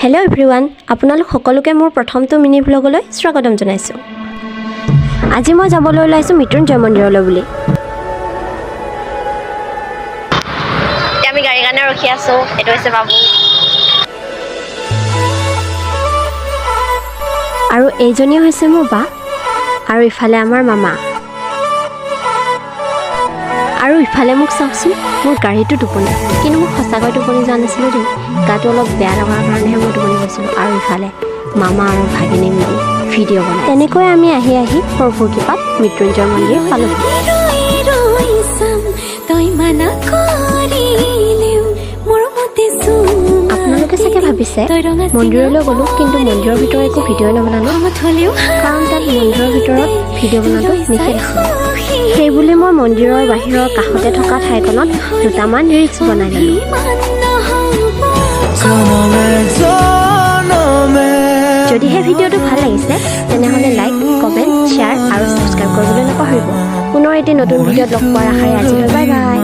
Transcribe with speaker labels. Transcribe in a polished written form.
Speaker 1: Hello' everyone, আপোনালোক সকলোকে মোৰ প্ৰথমটো মিনি ভ্লগলৈ স্বাগতম জনাইছোঁ। আজি মই যাবলৈ ওলাইছোঁ মৃত্যুঞ্জয় মন্দিৰলৈ বুলি। আমি গাড়ীৰ কাৰণে ৰখি আছোঁ। এইটো হৈছে বাবু আৰু এইজনী হৈছে মোৰ বা, আৰু ইফালে আমাৰ মামা। আৰু ইফালে মোক চাওকচোন, মোৰ গাড়ীটো টোপনি, কিন্তু মোক সঁচাকৈ টোপনি যোৱা নাছিলোঁ দেই। গাটো অলপ বেয়া লগাৰ কাৰণেহে মই টোপনি গৈছিলোঁ। আৰু ইফালে মামা আৰু ভাগিনী মিলি ভিডিঅ' বনাই। তেনেকৈ আমি আহি প্ৰভুৰ কৃপাত মৃত্যুঞ্জয় মন্দিৰ পালোঁহি। আপোনালোকে চাগে ভাবিছে মন্দিৰলৈ গ'লোঁ, কিন্তু মন্দিৰৰ ভিতৰত একো ভিডিঅ' নবনালোঁ, কাৰণ তাত মন্দিৰৰ ভিতৰত ভিডিঅ' বনোৱাটো নিষেধ আছে। সেইবুলি মই মন্দিৰৰ বাহিৰৰ কাষতে থকা ঠাইখনত দুটামান ৰিলছ বনাই ল'লোঁ। যদিহে ভিডিঅ'টো ভাল লাগিছে তেনেহ'লে লাইক, কমেণ্ট, শ্বেয়াৰ আৰু ছাবস্ক্ৰাইব কৰিবলৈ নাপাহৰিব। পুনৰ এটি নতুন ভিডিঅ'ত লগ পোৱাৰ আশাৰে আজিলৈ বাই বাই।